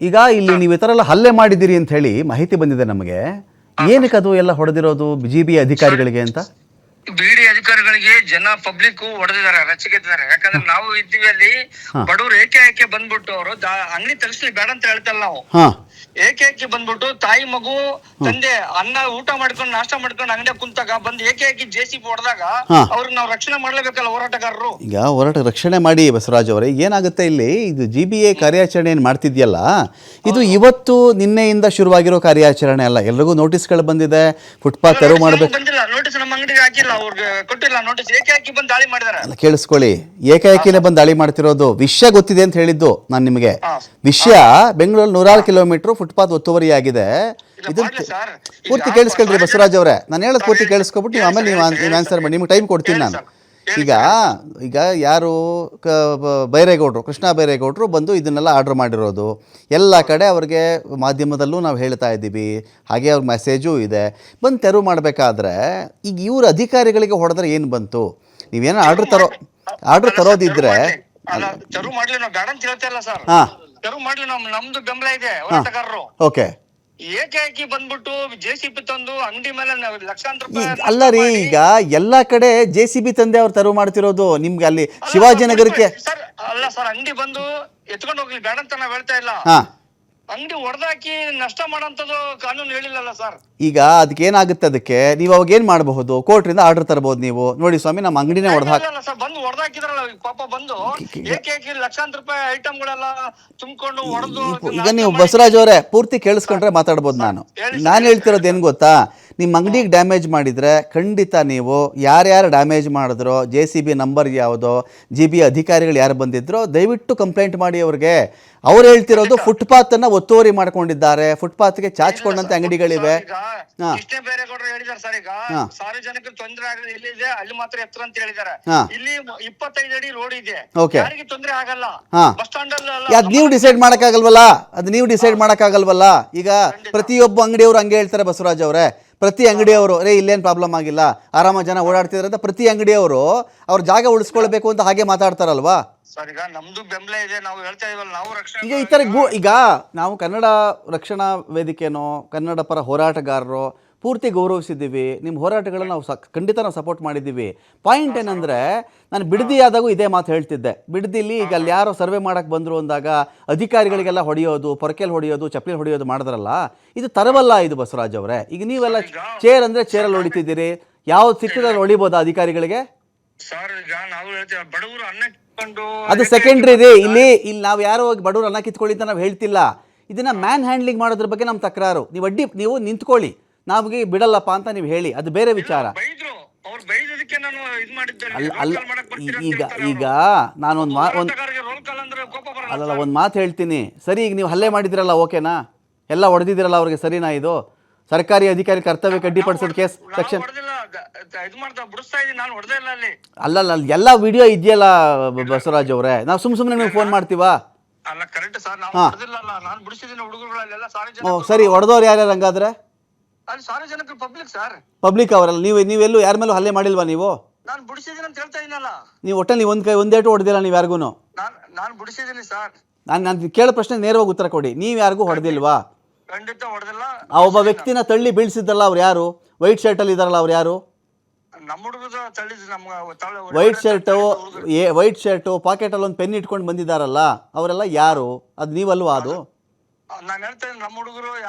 ಈಗ ಇಲ್ಲಿ ನೀವು ಈ ಥರ ಎಲ್ಲ ಹಲ್ಲೆ ಮಾಡಿದ್ದೀರಿ ಅಂತ ಹೇಳಿ ಮಾಹಿತಿ ಬಂದಿದೆ ನಮಗೆ. ಏನಕ್ಕೆ ಅದು ಎಲ್ಲ ಹೊಡೆದಿರೋದು BJP ಅಧಿಕಾರಿಗಳಿಗೆ ಅಂತ? ಬಿಡಿ ಅಧಿಕಾರಿಗಳಿಗೆ ಜನ ಪಬ್ಲಿಕ್ ಹೊಡೆದಿದ್ದಾರೆ, ರಚಿಗೆದ್ದಾರೆ. ಯಾಕಂದ್ರೆ ನಾವು ಇದ್ದೀವಿ ಅಲ್ಲಿ, ಬಡವರು ಏಕೆ ಬಂದ್ಬಿಟ್ಟು ಅವರು ಅಂಗಡಿ ತರಿಸ್ಲಿ ಬೇಡ ಅಂತ ಹೇಳ್ತಲ್ಲ ನಾವು. ಏಕೆ ಬಂದ್ಬಿಟ್ಟು ತಾಯಿ ಮಗು ತಂದೆ ಅನ್ನ ಊಟ ಮಾಡ್ಕೊಂಡು ನಾಷ್ಟ ಮಾಡ್ಕೊಂಡು ಅಂಗಡಿ ಕುಂತಾಗ ಬಂದು ಏಕೆ JCB ಹೊಡೆದಾಗ ಅವ್ರಿಗೆ ನಾವು ರಕ್ಷಣೆ ಮಾಡ್ಲೇಬೇಕಲ್ಲ ಹೋರಾಟಗಾರರು. ಈಗ ಹೋರಾಟ ರಕ್ಷಣೆ ಮಾಡಿ ಬಸವರಾಜ್ ಅವರೇ, ಏನಾಗುತ್ತೆ ಇಲ್ಲಿ ಇದು GBA ಕಾರ್ಯಾಚರಣೆ ಏನು ಮಾಡ್ತಿದ್ಯಲ್ಲ, ಇದು ಇವತ್ತು ನಿನ್ನೆಯಿಂದ ಶುರುವಾಗಿರೋ ಕಾರ್ಯಾಚರಣೆ ಅಲ್ಲ. ಎಲ್ರಿಗೂ ನೋಟಿಸ್ಗಳು ಬಂದಿದೆ, ಫುಟ್ಪಾತ್ ತೆರವು ಮಾಡಬೇಕು. ಬಂದಿಲ್ಲ ನೋಟಿಸ್, ನಮ್ಮ ಅಂಗಡಿಗೆ ಹಾಕಿಲ್ಲ, ಅವ್ರಿಗೆ ಕೊಟ್ಟಿಲ್ಲ ನೋಟಿಸ್. ಏಕೆ ಬಂದು ದಾಳಿ ಮಾಡಿದಾರೆ ಅಲ್ಲ, ಕೇಳಿಸ್ಕೊಳ್ಳಿ, ಏಕಾಏಕಿನೇ ಬಂದು ದಾಳಿ ಮಾಡ್ತಿರೋದು. ವಿಷಯ ಗೊತ್ತಿದೆ ಅಂತ ಹೇಳಿದ್ದು ನಾನು ನಿಮಗೆ. ವಿಷಯ ಬೆಂಗಳೂರಲ್ಲಿ 106 ಕಿಲೋಮೀಟರ್ ಫುಟ್ಪಾತ್ ಒತ್ತುವರಿ ಆಗಿದೆ. ಇದು ಪೂರ್ತಿ ಕೇಳಿಸ್ಕೊಳ್ರಿ ಬಸವರಾಜ್ ಅವರೇ, ನಾನು ಹೇಳೋದು ಪೂರ್ತಿ ಕೇಳಿಸ್ಕೊಬಿಟ್ಟು ನೀವು ಆಮೇಲೆ ನೀವು ಆನ್ಸರ್ ಮಾಡಿ, ನಿಮ್ಗೆ ಟೈಮ್ ಕೊಡ್ತೀನಿ ನಾನು. ಈಗ ಯಾರು ಬೈರೇಗೌಡರು, ಕೃಷ್ಣ ಬೈರೇಗೌಡರು ಬಂದು ಇದನ್ನೆಲ್ಲ ಆರ್ಡ್ರ್ ಮಾಡಿರೋದು. ಎಲ್ಲ ಕಡೆ ಅವ್ರಿಗೆ ಮಾಧ್ಯಮದಲ್ಲೂ ನಾವು ಹೇಳ್ತಾ ಇದ್ದೀವಿ, ಹಾಗೆ ಅವ್ರ ಮೆಸೇಜೂ ಇದೆ. ಬಂದು ತೆರವು ಮಾಡಬೇಕಾದ್ರೆ ಈಗ ಇವ್ರ ಅಧಿಕಾರಿಗಳಿಗೆ ಹೊಡೆದ್ರೆ ಏನು ಬಂತು? ನೀವೇನೋ ಆರ್ಡ್ರ್ ತರೋದಿದ್ರೆ ತೆರವು ಮಾಡ್ಲಿ, ನಾವು ಬೇಡ ಅಂತ ಹೇಳ್ತಾ ಇಲ್ಲ ಸರ್. ತೆರವು ಮಾಡ್ಲಿ, ನಮ್ದು ಬೆಂಬಲ ಇದೆ ಹೋರಾಟಗಾರರು. ಓಕೆ, ಏಕಾಏಕಿ ಬಂದ್ಬಿಟ್ಟು JCB ತಂದು ಅಂಗಡಿ ಮೇಲೆ ಲಕ್ಷಾಂತರ ರೂಪಾಯಿ. ಅಲ್ಲ ರೀ, ಈಗ ಎಲ್ಲಾ ಕಡೆ JCB ತಂದೆ ಅವ್ರು ತೆರವು ಮಾಡ್ತಿರೋದು. ನಿಮ್ಗೆ ಅಲ್ಲಿ ಶಿವಾಜಿನಗರಕ್ಕೆ ಸರ್ ಅಲ್ಲ ಸರ್, ಅಂಗಡಿ ಬಂದು ಎತ್ಕೊಂಡು ಹೋಗ್ಲಿ ಬೇಡ ಅಂತ ನಾವ್ ಹೇಳ್ತಾ ಇಲ್ಲ. ಅಂಗಡಿ ಹೊಡೆದಾಕಿ ನಷ್ಟ ಮಾಡೋಂಥದ್ದು ಕಾನೂನು ಹೇಳಿಲ್ಲಲ್ಲ ಸರ್. ಈಗ ಅದಕ್ಕೆ ಏನಾಗುತ್ತೆ, ಅದಕ್ಕೆ ನೀವು ಅವಾಗ ಏನ್ ಮಾಡಬಹುದು? ಕೋರ್ಟ್ರಿಂದ ಆರ್ಡರ್ ತರಬಹುದು. ನೀವು ನೋಡಿ ಸ್ವಾಮಿ, ನಮ್ಮ ಅಂಗಡಿನೇ ಸರ್ ಬಂದು ಹೊಡೆದಾಕಿದ್ರಲ್ಲ ಪಾಪ, ಬಂದು ಏಕೆ ಲಕ್ಷಾಂತರ ರೂಪಾಯಿ ಐಟಮ್ಗಳೆಲ್ಲ ತುಂಬಿಕೊಂಡು ಹೊಡೆದು. ಈಗ ನೀವು ಬಸವರಾಜ್ ಅವರೇ ಪೂರ್ತಿ ಕೇಳಿಸ್ಕೊಂಡ್ರೆ ಮಾತಾಡ್ಬೋದು. ನಾನು ಹೇಳ್ತಿರೋದು ಏನು ಗೊತ್ತಾ, ನಿಮ್ಮ ಅಂಗಡಿಗೆ ಡ್ಯಾಮೇಜ್ ಮಾಡಿದರೆ ಖಂಡಿತ ನೀವು ಯಾರ್ಯಾರು ಡ್ಯಾಮೇಜ್ ಮಾಡಿದ್ರೋ, JCB ನಂಬರ್ ಯಾವುದೋ, GB ಅಧಿಕಾರಿಗಳು ಯಾರು ಬಂದಿದ್ರೋ ದಯವಿಟ್ಟು ಕಂಪ್ಲೇಂಟ್ ಮಾಡಿ ಅವ್ರಿಗೆ. ಅವ್ರು ಹೇಳ್ತಿರೋದು ಫುಟ್ಪಾತನ್ನು ಒತ್ತುವರಿ ಮಾಡ್ಕೊಂಡಿದ್ದಾರೆ, ಫುಟ್ಪಾತ್ಗೆ ಚಾಚ್ಕೊಂಡಂತೆ ಅಂಗಡಿಗಳಿವೆ. ಇಷ್ಟೇ ಬೇರೆ ಕೊಡ್ರೆ ಹೇಳಿದಾರೆ ಸರ್. ಈಗ ಸಾರ್ವಜನಿಕರು ತೊಂದರೆ ಆಗಲಿ ಎಲ್ಲಿದೆ ಅಲ್ಲಿ ಮಾತ್ರ ಎತ್ತರ ಅಂತ ಹೇಳಿದ್ದಾರೆ. ಇಲ್ಲಿ 25 ಅಡಿ ರೋಡ್ ಇದೆ, ಯಾರಿಗೆ ತೊಂದರೆ ಆಗಲ್ಲ. ಬಸ್ ಸ್ಟಾಂಡ್ ಅದ್ ನೀವು ಡಿಸೈಡ್ ಮಾಡಕ್ಕಾಗಲ್ವಲ್ಲ, ಈಗ ಪ್ರತಿಯೊಬ್ಬ ಅಂಗಡಿಯವರು ಹಂಗೆ ಹೇಳ್ತಾರೆ ಬಸವರಾಜ್ ಅವರೇ. ಪ್ರತಿ ಅಂಗಡಿಯವರು ಇಲ್ಲೇನು ಪ್ರಾಬ್ಲಮ್ ಆಗಿಲ್ಲ, ಆರಾಮ ಜನ ಓಡಾಡ್ತಿದ್ರೆ ಅಂತ ಪ್ರತಿ ಅಂಗಡಿಯವರು ಅವ್ರ ಜಾಗ ಉಳಿಸ್ಕೊಳ್ಬೇಕು ಅಂತ ಹಾಗೆ ಮಾತಾಡ್ತಾರಲ್ವಾ. ಸರ್ ಈಗ ನಮ್ದು ಬೆಂಬಲ ಇದೆ, ನಾವು ಹೇಳ್ತಾ ಇದೀವಲ್ಲ, ನಾವು ರಕ್ಷಣೆ. ಈಗ ಈ ತರ ಈಗ ನಾವು ಕನ್ನಡ ರಕ್ಷಣಾ ವೇದಿಕೆನೋ ಕನ್ನಡ ಪರ ಹೋರಾಟಗಾರರು ಪೂರ್ತಿ ಗೌರವಿಸಿದ್ದೀವಿ. ನಿಮ್ಮ ಹೋರಾಟಗಳನ್ನು ನಾವು ಖಂಡಿತ ನಾವು ಸಪೋರ್ಟ್ ಮಾಡಿದ್ದೀವಿ. ಪಾಯಿಂಟ್ ಏನಂದರೆ, ನಾನು ಬಿಡದಿ ಆದಾಗೂ ಇದೇ ಮಾತು ಹೇಳ್ತಿದ್ದೆ. ಬಿಡದಿಲಿ ಈಗ ಅಲ್ಲಿ ಯಾರೋ ಸರ್ವೆ ಮಾಡೋಕ್ಕೆ ಬಂದರು ಅಂದಾಗ ಅಧಿಕಾರಿಗಳಿಗೆಲ್ಲ ಹೊಡೆಯೋದು, ಪೊರಕೆಲ್ ಹೊಡೆಯೋದು, ಚಪ್ಪಲಿ ಹೊಡೆಯೋದು ಮಾಡಿದ್ರಲ್ಲ, ಇದು ತರವಲ್ಲ ಇದು ಬಸವರಾಜ್ ಅವರೇ. ಈಗ ನೀವೆಲ್ಲ ಚೇರ್ ಅಂದರೆ ಚೇರಲ್ಲಿ ಹೊಡಿತಿದ್ದೀರಿ, ಯಾವ್ದು ಸಿಕ್ಕಿದಲ್ಲಿ ಹೊಡಿಬೋದಾ ಅಧಿಕಾರಿಗಳಿಗೆ? ಸರ್ ಈಗ ನಾವು ಹೇಳ್ತೀವಿ, ಬಡವರು ಅನ್ನ ಅದು ಸೆಕೆಂಡ್ರಿ ರೀ. ಇಲ್ಲಿ ನಾವು ಯಾರೋ ಬಡವರು ಅನ್ನ ಕಿತ್ಕೊಳ್ಳಿ ಅಂತ ನಾವು ಹೇಳ್ತಿಲ್ಲ. ಇದನ್ನ ಮ್ಯಾನ್ ಹ್ಯಾಂಡ್ಲಿಂಗ್ ಮಾಡೋದ್ರ ಬಗ್ಗೆ ನಮ್ಮ ತಕರಾರು. ನೀವು ನಿಂತ್ಕೊಳ್ಳಿ, ನಮಗೆ ಬಿಡಲ್ಲಪ್ಪ ಅಂತ ನೀವು ಹೇಳಿ, ಅದು ಬೇರೆ ವಿಚಾರ. ಈಗ ನಾನೊಂದು ಒಂದು ಮಾತು ಹೇಳ್ತೀನಿ. ಸರಿ, ಈಗ ನೀವು ಹಲ್ಲೆ ಮಾಡಿದಿರಲ್ಲ, ಓಕೆನಾ? ಎಲ್ಲ ಹೊಡೆದಿದ್ದೀರಲ್ಲ ಅವ್ರಿಗೆ, ಸರಿನಾ? ಇದು ಸರ್ಕಾರಿ ಅಧಿಕಾರಿ ಕರ್ತವ್ಯಕ್ಕೆ ಅಡ್ಡಿಪಡಿಸೋದು ಕೇಸ್ ಸೆಕ್ಷನ್ ಅಲ್ಲ. ಎಲ್ಲ ವಿಡಿಯೋ ಇದೆಯಲ್ಲ ಬಸವರಾಜ್ ಅವರೇ, ನಾವು ಸುಮ್ಮನೆ ನಿಮಗೆ ಫೋನ್ ಮಾಡ್ತೀವಾ? ಸರಿ, ಹೊಡೆದವ್ರು ಯಾರ್ಯಾರು ಹಂಗಾದ್ರೆ? ಪಬ್ಲಿಕ್ ಅವರಲ್ಲ. ನೀವೆಲ್ಲೂ ಯಾರ ಮೇಲೂ ಹಲ್ಲೆ ಮಾಡಿಲ್ವಾ ನೀವು? ನೀವು ಒಟ್ಟಲ್ಲಿ ಒಂದೇಟು ಹೊಡೆದಿಲ್ಲ ನೀವು ಯಾರಿಗೂ? ನಾನು ಕೇಳೋ ಪ್ರಶ್ನೆ ನೇರವಾಗಿ ಉತ್ತರ ಕೊಡಿ. ನೀವು ಯಾರಿಗೂ ಹೊಡೆದಿಲ್ವಾ? ಆ ಒಬ್ಬ ವ್ಯಕ್ತಿನ ತಳ್ಳಿ ಬೀಳ್ಸಿದ್ದಲ್ಲ, ಅವ್ರು ಯಾರು? ವೈಟ್ ಶರ್ಟ್ ಅಲ್ಲಿ ಇದಾರಲ್ಲ, ಅವ್ರು ಯಾರು? ವೈಟ್ ಶರ್ಟು ಪಾಕೆಟ್ ಅಲ್ಲಿ ಒಂದು ಪೆನ್ ಇಟ್ಕೊಂಡು ಬಂದಿದ್ದಾರಲ್ಲ, ಅವರೆಲ್ಲ ಯಾರು? ಅದು ನೀವಲ್ವಾ? ಅದು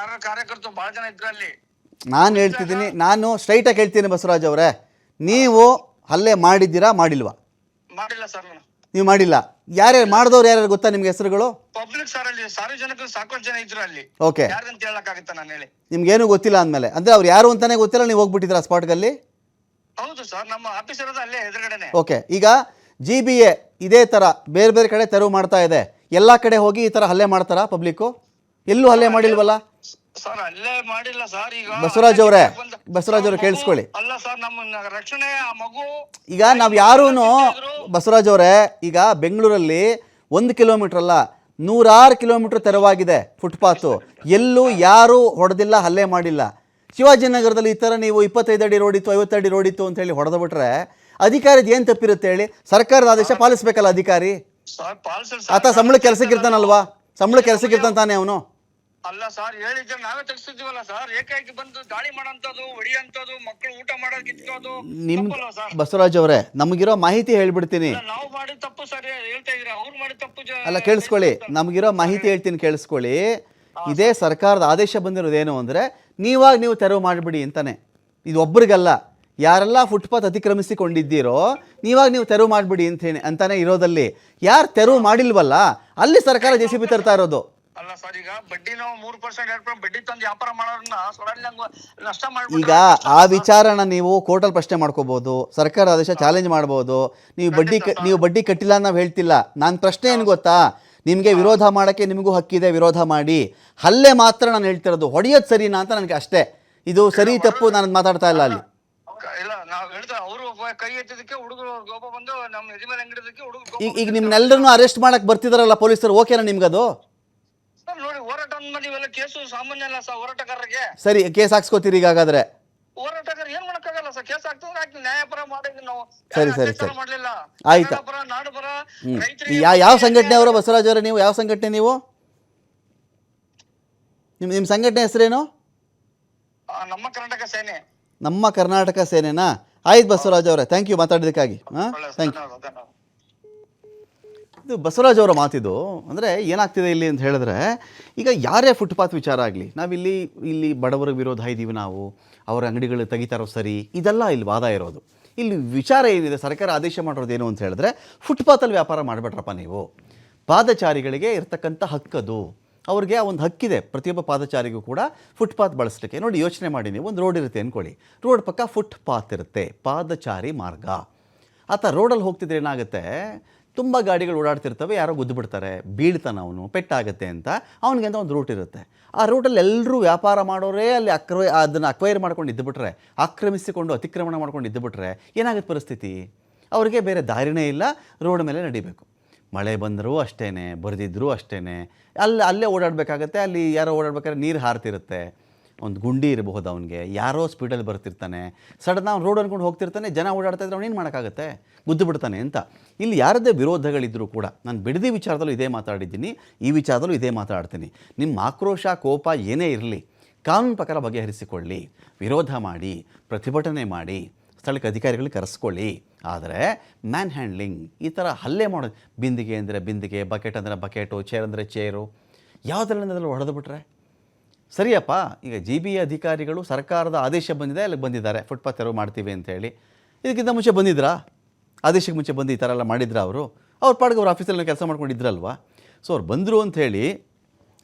ನಾನು ಹೇಳ್ತಿದ್ದೀನಿ, ನಾನು ಸ್ಟ್ರೈಟಾಗಿ ಹೇಳ್ತೀನಿ ಬಸವರಾಜ್ ಅವರೇ, ನೀವು ಹಲ್ಲೆ ಮಾಡಿದ್ದೀರಾ ಮಾಡಿಲ್ವಾ? ನೀವು ಮಾಡಿಲ್ಲ. ಯಾರ್ಯಾರು ಮಾಡಿದವ್ರು ಯಾರ್ಯಾರು ಗೊತ್ತಾ ನಿಮ್ಗೆ ಹೆಸರುಗಳು? ಓಕೆ, ನಿಮ್ಗೇನು ಗೊತ್ತಿಲ್ಲ ಅಂದಮೇಲೆ ಅಂದ್ರೆ ಅವ್ರು ಯಾರು ಅಂತಾನೆ ಗೊತ್ತಿಲ್ಲ, ನೀವು ಹೋಗ್ಬಿಟ್ಟಿದ್ರ ಸ್ಪಾಟ್ಗಲ್ಲಿ? ಓಕೆ, ಈಗ GBA ಇದೇ ತರ ಬೇರೆ ಬೇರೆ ಕಡೆ ತೆರವು ಮಾಡ್ತಾ ಇದೆ. ಎಲ್ಲಾ ಕಡೆ ಹೋಗಿ ಈ ತರ ಹಲ್ಲೆ ಮಾಡ್ತಾರಾ ಪಬ್ಲಿಕ್? ಎಲ್ಲೂ ಹಲ್ಲೆ ಮಾಡಿಲ್ವಲ್ಲ ಬಸವರಾಜ್ ಅವರೇ ಕೇಳಿಸ್ಕೊಳ್ಳಿ. ಈಗ ನಾವು ಯಾರೂನು ಬಸವರಾಜ್ ಅವರೇ, ಈಗ ಬೆಂಗಳೂರಲ್ಲಿ 1 ಕಿಲೋಮೀಟರ್ ಅಲ್ಲ 106 ಕಿಲೋಮೀಟರ್ ತೆರವಾಗಿದೆ ಫುಟ್ಪಾತು. ಎಲ್ಲೂ ಯಾರೂ ಹೊಡೆದಿಲ್ಲ, ಹಲ್ಲೆ ಮಾಡಿಲ್ಲ. ಶಿವಾಜಿನಗರದಲ್ಲಿ ಈ ಥರ ನೀವು 25 ಅಡಿ ರೋಡ್ ಇತ್ತು, 50 ಅಡಿ ರೋಡ್ ಇತ್ತು ಅಂತ ಹೇಳಿ ಹೊಡೆದು ಬಿಟ್ರೆ ಅಧಿಕಾರಿದ ಏನು ತಪ್ಪಿರುತ್ತೆ ಹೇಳಿ? ಸರ್ಕಾರದ ಆದೇಶ ಪಾಲಿಸ್ಬೇಕಲ್ಲ ಅಧಿಕಾರಿ. ಆತ ಸಂಬಳ ಕೆಲಸಕ್ಕೆ ಇರ್ತಾನಲ್ವಾ? ಸಂಬಳ ಕೆಲಸಕ್ಕೆ ಇರ್ತಾನೆ ಅವನು. ಅಲ್ಲ ಸರ್, ಹೇಳಿದ್ರೆ ನಾವೇ ತೆಗಿಸ್ತಿದ್ವಲ್ಲ ಸರ್. ಏಕಾಏಕಿ ಬಂದು ದಾಳಿ ಮಾಡಂತದ್ದು, ಹೊಡಿಯಂತದ್ದು, ಮಕ್ಕಳು ಊಟ ಮಾಡೋದ್ ಕಿತ್ಕೋದು ತಪ್ಪಲ್ವಾ ಸರ್? ಬಸವರಾಜ್ ಅವರೇ, ನಮಗಿರೋ ಮಾಹಿತಿ ಹೇಳ್ಬಿಡ್ತೀನಿ. ನಾವು ಮಾಡಿದ ತಪ್ಪು ಸರ್ ಹೇಳ್ತಾ ಇದ್ರೆ, ಅವ್ರು ಮಾಡಿದ ತಪ್ಪು ಅಲ್ಲ ಕೇಳಿಸ್ಕೊಳ್ಳಿ, ನಮಗಿರೋ ಮಾಹಿತಿ ಹೇಳ್ತೀನಿ ಕೇಳಿಸ್ಕೊಳ್ಳಿ. ಇದೇ ಸರ್ಕಾರದ ಆದೇಶ ಬಂದಿರೋದೇನು ಅಂದರೆ, ನೀವು ತೆರವು ಮಾಡಿಬಿಡಿ ಅಂತಾನೆ. ಇದು ಒಬ್ರಿಗಲ್ಲ, ಯಾರೆಲ್ಲ ಫುಟ್ಪಾತ್ ಅತಿಕ್ರಮಿಸಿಕೊಂಡಿದ್ದೀರೋ ನೀವು ತೆರವು ಮಾಡಿಬಿಡಿ ಅಂತಾನೆ ಇರೋದಲ್ಲಿ. ಯಾರು ತೆರವು ಮಾಡಿಲ್ವಲ್ಲ ಅಲ್ಲಿ ಸರ್ಕಾರ JCB ತರ್ತಾ ಇರೋದು. ಅಲ್ಲ ಸರ್, ಈಗ ಬಡ್ಡಿ ನಾವು 3% 2% ಬಡ್ಡಿ ತಂದು ವ್ಯಾಪಾರ ಮಾಡೋರನ್ನ ನಷ್ಟ ಮಾಡ್ಬಿಟ್ಟು ಈಗ ಆ ವಿಚಾರನ ನೀವು ಕೋರ್ಟಲ್ಲಿ ಪ್ರಶ್ನೆ ಮಾಡ್ಕೋಬಹುದು, ಸರ್ಕಾರ ಆದೇಶ ಚಾಲೆಂಜ್ ಮಾಡ್ಬೋದು. ನೀವು ಬಡ್ಡಿ ಕಟ್ಟಿಲ್ಲ ಅಂತ ನಾವು ಹೇಳ್ತಿಲ್ಲ. ನನ್ನ ಪ್ರಶ್ನೆ ಏನು ಗೊತ್ತಾ, ನಿಮಗೆ ವಿರೋಧ ಮಾಡೋಕ್ಕೆ ನಿಮಗೂ ಹಕ್ಕಿದೆ, ವಿರೋಧ ಮಾಡಿ. ಹಲ್ಲೆ ಮಾತ್ರ ನಾನು ಹೇಳ್ತಿರೋದು, ಹೊಡೆಯೋದು ಸರಿನಾ ಅಂತ ನನಗೆ ಅಷ್ಟೇ. ಇದು ಸರಿ ತಪ್ಪು ನಾನು ಮಾತಾಡ್ತಾ ಇಲ್ಲ ಅಲ್ಲಿ. ಇಲ್ಲ, ನಾವು ಹೇಳಿದ್ರೆ ಅವರು ಕೈ ಎತ್ತಿದಕ್ಕೆ ಹುಡುಗರು ಗೋಪ ಬಂದು ನಮ್ಮ ಎದಿ ಮೇಲೆ ಅಂಗಡಿದಕ್ಕೆ ಹುಡುಗರು. ಈಗ ನಿಮ್ನೆಲ್ಲರನ್ನು ಅರೆಸ್ಟ್ ಮಾಡಕ್ ಬರ್ತಿದಾರಲ್ಲ ಪೊಲೀಸರು, ಓಕೆನಾ ನಿಮ್ಗದು? ಸರ್ ನೋಡಿ, ಹೋರಾಟ ಅಂದ್ಮೇಲೆ ಇವೆಲ್ಲ ಕೇಸು ಸಾಮಾನ್ಯ ಅಲ್ಲ ಸರ್ ಹೋರಾಟಗಾರರಿಗೆ. ಸರಿ, ಕೇಸ್ ಹಾಕ್ಸ್ಕೋತೀರಿ ಈಗ ಹಾಗಾದ್ರೆ? ಹೋರಾಟಗಾರ ಏನ್ ಮಾಡಕ್ಕಾಗಲ್ಲ ಸರ್, ಕೇಸ್ ಹಾಕ್ತಂದ್ರೆ ಹಾಕಿ ನ್ಯಾಯಪರ ಮಾಡಿದ್ವಿ ನಾವು. ಸರಿ ಮಾಡ್ಲಿಲ್ಲ. ಆಯ್ತಾ? ನಾಡು ಪರ ಯಾವ ಸಂಘಟನೆ ಅವರು ಬಸವರಾಜ್ ಅವರೇ? ನೀವು ಯಾವ ಸಂಘಟನೆ? ನೀವು ನಿಮ್ಮ ಸಂಘಟನೆ ಹೆಸರೇನು? ನಮ್ಮ ಕರ್ನಾಟಕ ಸೇನೆ. ನಮ್ಮ ಕರ್ನಾಟಕ ಸೇನೆನಾ? ಆಯ್ತು ಬಸವರಾಜ್ ಅವರೇ, ಥ್ಯಾಂಕ್ ಯು ಮಾತಾಡೋದಕ್ಕಾಗಿ. Thank you. ಇದು ಬಸವರಾಜ್ ಅವರ ಮಾತಿದು. ಅಂದರೆ ಏನಾಗ್ತಿದೆ ಇಲ್ಲಿ ಅಂತ ಹೇಳಿದ್ರೆ, ಈಗ ಯಾರೇ ಫುಟ್ಪಾತ್ ವಿಚಾರ ಆಗಲಿ, ಇಲ್ಲಿ ಬಡವರ ವಿರೋಧ ಇದ್ದೀವಿ ನಾವು, ಅವರ ಅಂಗಡಿಗಳು ತೆಗಿತಾರೋ ಸರಿ, ಇದೆಲ್ಲ ಇಲ್ಲಿ ವಾದ ಇರೋದು. ಇಲ್ಲಿ ವಿಚಾರ ಏನಿದೆ, ಸರ್ಕಾರ ಆದೇಶ ಮಾಡಿರೋದೇನು ಅಂತ ಹೇಳಿದ್ರೆ, ಫುಟ್ಪಾತಲ್ಲಿ ವ್ಯಾಪಾರ ಮಾಡಬೇಡ್ರಪ್ಪ ನೀವು. ಪಾದಚಾರಿಗಳಿಗೆ ಇರ್ತಕ್ಕಂಥ ಹಕ್ಕದು, ಅವ್ರಿಗೆ ಆ ಒಂದು ಹಕ್ಕಿದೆ ಪ್ರತಿಯೊಬ್ಬ ಪಾದಚಾರಿಗೂ ಕೂಡ ಫುಟ್ಪಾತ್ ಬಳಸಲಿಕ್ಕೆ. ನೋಡಿ, ಯೋಚನೆ ಮಾಡಿ, ನೀವು ಒಂದು ರೋಡ್ ಇರುತ್ತೆ ಅಂದ್ಕೊಳ್ಳಿ, ರೋಡ್ ಪಕ್ಕ ಫುಟ್ಪಾತ್ ಇರುತ್ತೆ, ಪಾದಚಾರಿ ಮಾರ್ಗ. ಆತ ರೋಡಲ್ಲಿ ಹೋಗ್ತಿದ್ರೆ ಏನಾಗುತ್ತೆ, ತುಂಬ ಗಾಡಿಗಳು ಓಡಾಡ್ತಿರ್ತವೆ, ಯಾರೋ ಗುದ್ದು ಬಿಡ್ತಾರೆ, ಬೀಳ್ತಾನೆ ಅವನು, ಪೆಟ್ಟಾಗುತ್ತೆ ಅಂತ ಅವನಿಗೆ ಅಂತ ಒಂದು ರೂಟ್ ಇರುತ್ತೆ. ಆ ರೂಟಲ್ಲಿ ಎಲ್ಲರೂ ವ್ಯಾಪಾರ ಮಾಡೋರೇ ಅಲ್ಲಿ ಅದನ್ನು ಅಕ್ವೈರ್ ಮಾಡ್ಕೊಂಡು ಇದ್ದುಬಿಟ್ರೆ, ಆಕ್ರಮಿಸಿಕೊಂಡು ಅತಿಕ್ರಮಣ ಮಾಡ್ಕೊಂಡು ಇದ್ದುಬಿಟ್ರೆ ಏನಾಗುತ್ತೆ ಪರಿಸ್ಥಿತಿ? ಅವರಿಗೆ ಬೇರೆ ದಾರಿನೇ ಇಲ್ಲ, ರೋಡ್ ಮೇಲೆ ನಡಿಬೇಕು. ಮಳೆ ಬಂದರೂ ಅಷ್ಟೇ, ಬರೆದಿದ್ದರೂ ಅಷ್ಟೇ, ಅಲ್ಲೇ ಓಡಾಡಬೇಕಾಗತ್ತೆ. ಅಲ್ಲಿ ಯಾರೋ ಓಡಾಡ್ಬೇಕಾದ್ರೆ ನೀರು ಹಾರ್ತಿರುತ್ತೆ, ಒಂದು ಗುಂಡಿ ಇರಬಹುದು ಅವನಿಗೆ, ಯಾರೋ ಸ್ಪೀಡಲ್ಲಿ ಬರ್ತಿರ್ತಾನೆ, ಸಡನ್ ಅವ್ನು ರೋಡ್ ಅಂದ್ಕೊಂಡು ಹೋಗ್ತಿರ್ತಾನೆ, ಜನ ಓಡಾಡ್ತಾ ಇದ್ರೆ ಅವನೇನು ಮಾಡೋಕ್ಕಾಗತ್ತೆ, ಗುದ್ದು ಬಿಡ್ತಾನೆ ಅಂತ. ಇಲ್ಲಿ ಯಾರದ್ದೇ ವಿರೋಧಗಳಿದ್ದರೂ ಕೂಡ, ನಾನು ಬಿಡದಿ ವಿಚಾರದಲ್ಲೂ ಇದೇ ಮಾತಾಡಿದ್ದೀನಿ, ಈ ವಿಚಾರದಲ್ಲೂ ಇದೇ ಮಾತಾಡ್ತೀನಿ. ನಿಮ್ಮ ಆಕ್ರೋಶ ಕೋಪ ಏನೇ ಇರಲಿ, ಕಾನೂನು ಪ್ರಕಾರ ಬಗೆಹರಿಸಿಕೊಳ್ಳಿ, ವಿರೋಧ ಮಾಡಿ, ಪ್ರತಿಭಟನೆ ಮಾಡಿ, ಸ್ಥಳಕ್ಕೆ ಅಧಿಕಾರಿಗಳಿಗೆ ಕರೆಸ್ಕೊಳ್ಳಿ. ಆದರೆ ಮ್ಯಾನ್ ಹ್ಯಾಂಡ್ಲಿಂಗ್, ಈ ಥರ ಹಲ್ಲೆ ಮಾಡೋದು, ಬಿಂದಿಗೆ ಅಂದರೆ ಬಿಂದಿಗೆ, ಬಕೆಟ್ ಅಂದರೆ ಬಕೆಟು, ಚೇರ್ ಅಂದರೆ ಚೇರು, ಯಾವುದರಲ್ಲಿ ಹೊಡೆದು ಬಿಟ್ರೆ ಸರಿಯಪ್ಪ. ಈಗ JB ಅಧಿಕಾರಿಗಳು ಸರ್ಕಾರದ ಆದೇಶ ಬಂದಿದೆ, ಅಲ್ಲಿಗೆ ಬಂದಿದ್ದಾರೆ, ಫುಟ್ಪಾತ್ ತೆರವು ಮಾಡ್ತೀವಿ ಅಂತೇಳಿ. ಇದಕ್ಕಿಂತ ಮುಂಚೆ ಬಂದಿದ್ರಾ? ಆದೇಶಕ್ಕೆ ಮುಂಚೆ ಬಂದು ಈ ಥರ ಎಲ್ಲ ಮಾಡಿದ್ರಾ ಅವರು? ಅವ್ರ ಪಾಡಿಗೆ ಅವ್ರ ಆಫೀಸಲ್ಲಿ ಕೆಲಸ ಮಾಡ್ಕೊಂಡಿದ್ರಲ್ವ? ಸೊ ಅವ್ರು ಬಂದರು ಅಂಥೇಳಿ